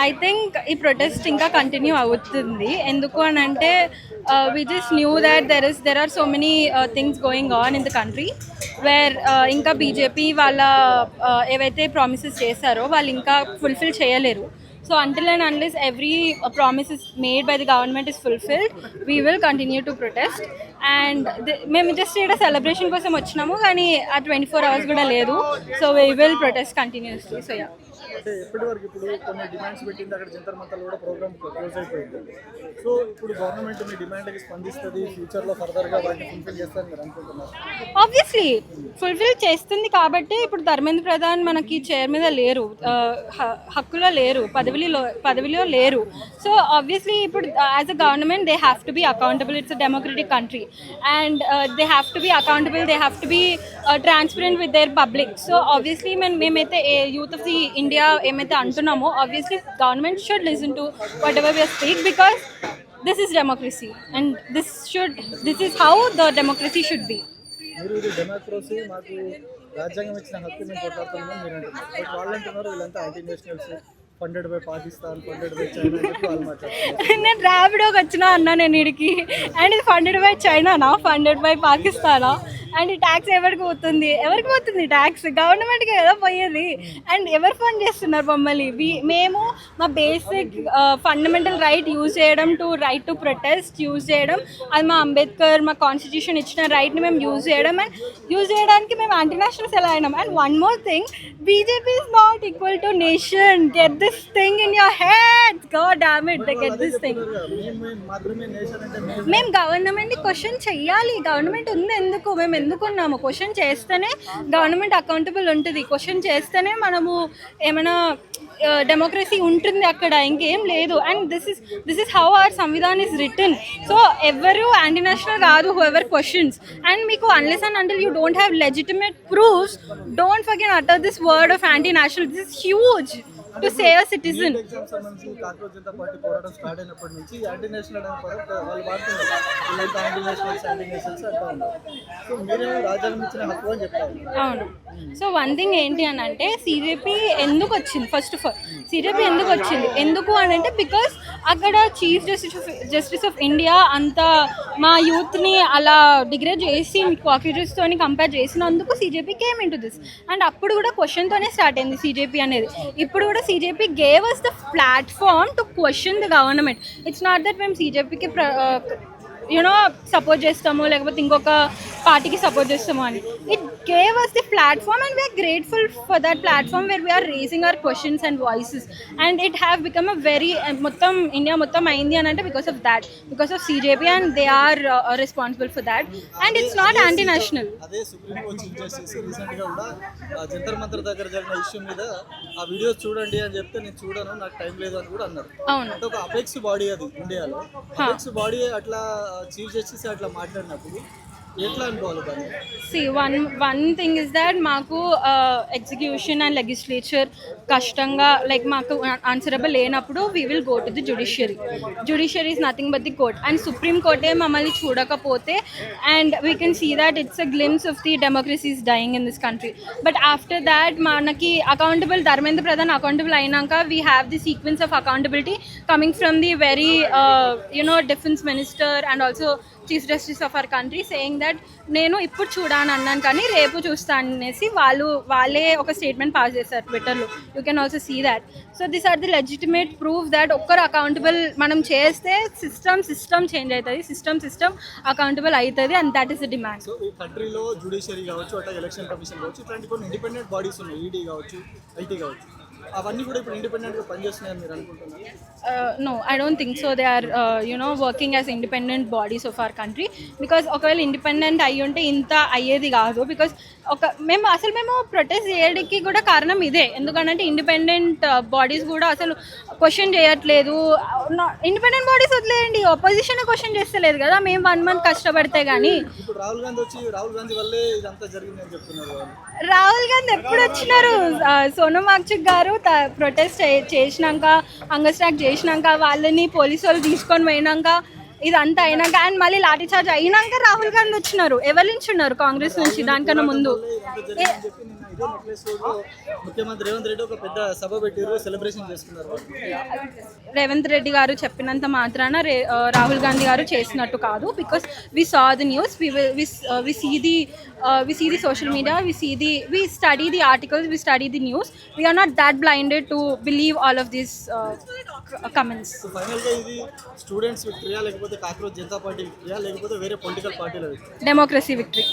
I think ఈ protest ఇంకా continue అవుతుంది. ఎందుకు అని అంటే we just knew that there are so many things going on in the country where ఇంకా బీజేపీ వాళ్ళ ఏవైతే ప్రామిసెస్ చేశారో వాళ్ళు ఇంకా ఫుల్ఫిల్ చేయలేరు. So until and unless every promise is made by the government is fulfilled, we will continue to protest. And మేము just ఇక్కడ celebration కోసం వచ్చినాము కానీ ఆ 24 hours కూడా లేదు. So we will protest continuously. So yeah. అంటే ఎప్పటివరకు ఇప్పుడు కొన్ని డిమాండ్స్ పెట్టింది అక్కడ జంతర్ మంతర్లో కూడా ప్రోగ్రామ్ క్లోజ్ అయిపోయింది. సో ఇప్పుడు గవర్నమెంట్ మీ డిమాండ్కి స్పందిస్తుంది, ఫ్యూచర్లో ఫర్దర్గా వాటిని ఫుల్ఫిల్ చేస్తారని మీరు అనుకుంటున్నారు? ఆబ్వియస్లీ ఫుల్ఫిల్ చేస్తుంది కాబట్టి ఇప్పుడు ధర్మేంద్ర ప్రధాన్ మనకి చైర్ మీద లేరు, హక్కులో లేరు, పదవిలో లేరు. సో ఆబ్వియస్లీ ఇప్పుడు as a government they have to be accountable. It's a democratic country and they have to be accountable, they have to be transparent with their public. So obviously మేమైతే youth of the India ఏమైతే అంటున్నామో obviously government should listen to whatever we speak because this is democracy and this is how the democracy should be. మీరు ఇది democracy మాకు రాజ్యాంగం ఇచ్చిన హక్కు మేము కొట్లాడుతున్నామని మీరు అంటున్నారు. వాళ్ళు అంటున్నారు వీళ్ళంతా anti nationals, funded by Pakistan, funded by China అని చెప్పి వాళ్ళు మాట్లాడుతున్నారు. నేను ర్యాపిడోకి వచ్చినా అన్నా నేను ఇడికి అండ్ ఇది ఫండెడ్ బై చైనానా, ఫండెడ్ బై పాకిస్తానా? అండ్ ఈ ట్యాక్స్ ఎవరికి పోతుంది ట్యాక్స్? గవర్నమెంట్కి కదా పోయేది. అండ్ ఎవరు ఫండ్ చేస్తున్నారు మమ్మల్ని? మేము మా బేసిక్ ఫండమెంటల్ రైట్ యూజ్ చేయడం, రైట్ టు ప్రొటెస్ట్ యూజ్ చేయడం, అది మా అంబేద్కర్ మా కాన్స్టిట్యూషన్ ఇచ్చిన రైట్ని మేము యూజ్ చేయడం. అండ్ యూజ్ చేయడానికి మేము యాంటీ నేషనల్స్ ఎలా అయినాం. And one more thing, BJP is not equal to nation. Get this thing in your head. God damn it, get this thing. మేము గవర్నమెంట్ని క్వశ్చన్ చెయ్యాలి. గవర్నమెంట్ ఉంది ఎందుకు, మేము ఎందుకున్నాము? క్వశ్చన్ చేస్తేనే గవర్నమెంట్ అకౌంటబుల్ ఉంటుంది. క్వశ్చన్ చేస్తేనే మనము ఏమైనా డెమోక్రసీ ఉంటుంది అక్కడ, ఇంకేం లేదు. And this is how our Samvidhan is return. So ఎవరు యాంటీ నేషనల్ కాదు హూ ఎవర్ క్వశ్చన్స్. అండ్ మీకు unless and until you don't have legitimate proofs, don't forget utter this word of anti national. This is huge to say a citizen. Congress Janata party పోరాటం start అయినప్పటి నుంచి anti national అనే పదం వాళ్ళు వాడుతున్నారు. వీళ్ళంతా anti nationals అంటూ ఉన్నారు. సో మీరే రాజ్యాంగం ఇచ్చిన హక్కు అని చెప్తారు. అవును. సో వన్ థింగ్ ఏంటి అని అంటే సిజేపీ ఎందుకు వచ్చింది? ఫస్ట్ ఆఫ్ ఆల్ సిజేపీ ఎందుకు వచ్చింది? ఎందుకు అని అంటే బికాస్ అక్కడ చీఫ్ జస్టిస్ ఆఫ్ ఇండియా అంత మా యూత్ని అలా డిగ్రేడ్ చేసి కాక్రోచెస్తో కంపేర్ చేసినందుకు CJP came into this. And అప్పుడు కూడా క్వశ్చన్తోనే స్టార్ట్ అయింది సిజేపీ అనేది. ఇప్పుడు కూడా CJP gave us the platform to question the government. It's not that మేము CJPకి సపోర్ట్ చేస్తాము లేకపోతే ఇంకొక పార్టీకి సపోర్ట్ చేస్తాము అని. It gave us the platform and we are grateful for that platform where we are raising our questions and voices. And it have become a very మొత్తం India మొత్తం అయింది అని అంటే because of that, because of CJP and they are responsible for that. And it's not anti national. అదే supreme court chief justice రీసెంట్గా కూడా జంతర్ మంతర్ దగ్గర జరిగిన ఇష్యూ మీద ఆ వీడియోస్ చూడండి అని చెప్తే నేను చూడను, నాకు టైం లేదు అని కూడా అన్నారు. అవును. అంటే ఒక అపెక్స్ బాడీ అది ఇండియాలో, అపెక్స్ బాడీ అట్లా చీఫ్ జస్టిస్ అట్లా మాట్లాడినప్పుడు ఎట్లా అనుకోవాలి దాన్ని? See one thing is that మాకు ఎగ్జిక్యూషన్ అండ్ లెజిస్లేచర్ కష్టంగా లైక్ మాకు ఆన్సరబుల్ లేనప్పుడు we will go to the judiciary is nothing but the court. And supreme కోర్టే మమ్మల్ని చూడకపోతే and we can see that it's a glimpse of the democracy is dying in this country. But after that మనకి accountable Dharmendra Pradhan accountable అయినాక we have the sequence of accountability coming from the very defence minister and also chief justice of our country saying that నేను ఇప్పుడు చూడాను అన్నాను కానీ రేపు చూస్తాను అనేసి వాళ్ళే ఒక స్టేట్మెంట్ పాస్ చేశారు ట్విట్టర్లో. You can also see that. So this are the legitimate proof that ఒక్కరు అకౌంటబుల్ మనం చేస్తే సిస్టమ్ చేంజ్ అవుతుంది, సిస్టమ్ అకౌంటబుల్ అవుతుంది. And that is the demand. So ఈ కంట్రీలో జ్యుడిషియరీ కావచ్చు, అట్లా ఎలక్షన్ కమిషన్ కావచ్చు, ఇట్లాంటి కొన్ని ఇండిపెండెంట్ బాడీస్ ఉన్నాయి, ఈడీ కావచ్చు, ఐటీ కావచ్చు, అవన్నీ కూడా ఇప్పుడు ఇండిపెండెంట్గా పనిచేస్తున్నాయని మీరు అనుకుంటున్నారు? No, I don't think so. They are working as independent bodies of our country because ఒకవేళ ఇండిపెండెంట్ అయ్యి ఉంటే ఇంత అయ్యేది కాదు. బికాస్ మేము ప్రొటెస్ట్ చేయడానికి కూడా కారణం ఇదే. ఎందుకంటే ఇండిపెండెంట్ బాడీస్ కూడా అసలు క్వశ్చన్ చేయట్లేదు. ఇండిపెండెంట్ బాడీస్ వదిలేయండి, ఆపోజిషన్ క్వశ్చన్ చేస్తలేదు కదా మేము 1 month కష్టపడితే కానీ. ఇప్పుడు రాహుల్ గాంధీ వల్లే ఇదంతా జరిగిందని చెప్తున్నారు. రాహుల్ గాంధీ ఎప్పుడు వచ్చినారు? సోనం వాంగ్చుక్ గారు ప్రొటెస్ట్ చేసినాక హంగర్ స్ట్రైక్ చేసినాక వాళ్ళని పోలీసు వాళ్ళు తీసుకొని పోయినాక ఇదంతా అయినాక అండ్ మళ్ళీ లాఠీ చార్జ్ అయినాక రాహుల్ గాంధీ వచ్చినారు. ఎవరి నుంచి ఉన్నారు? కాంగ్రెస్ నుంచి. దానికన్నా ముందు ఇదే నెక్లెస్ రోడ్లో ముఖ్యమంత్రి రేవంత్ రెడ్డి ఒక పెద్ద సభ పెట్టారు, సెలబ్రేషన్ చేసుకున్నారు. రేవంత్ రెడ్డి గారు చెప్పినంత మాత్రాన రాహుల్ గాంధీ గారు చేసినట్టు కాదు. Because we saw the news, we see the social media, we study the articles, we study the news. We are not that blinded to believe all of these comments. So ఫైనల్గా ఇది students విక్టరీయా, లేకపోతే cockroach Janata party విక్టరీయా, లేకపోతే వేరే political పార్టీల victory? Democracy victory.